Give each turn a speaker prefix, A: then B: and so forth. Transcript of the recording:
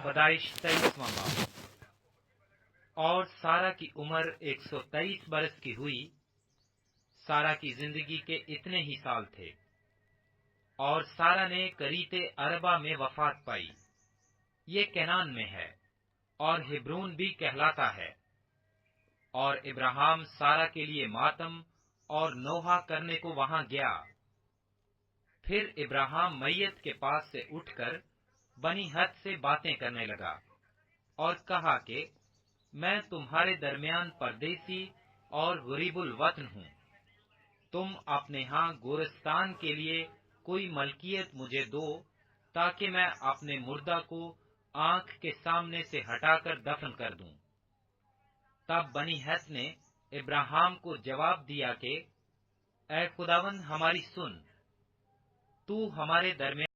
A: پیدائش 23واں باب۔ اور سارا کی عمر 123 برس کی ہوئی۔ سارا کی زندگی کے اتنے ہی سال تھے، اور سارا نے کریت اربا میں وفات پائی۔ یہ کینان میں ہے، اور ہبرون بھی کہلاتا ہے۔ اور ابراہیم سارا کے لیے ماتم اور نوحہ کرنے کو وہاں گیا۔ پھر ابراہیم میت کے پاس سے اٹھ کر بنی حد سے باتیں کرنے لگا، اور کہا کہ میں تمہارے درمیان پردیسی اور غریب الوطن ہوں۔ تم اپنے ہاں گورستان کے لیے کوئی ملکیت مجھے دو، تاکہ میں اپنے مردہ کو آنکھ کے سامنے سے ہٹا کر دفن کر دوں۔ تب بنی حد نے ابراہیم کو جواب دیا کہ اے خداوند ہماری سن، تو ہمارے درمیان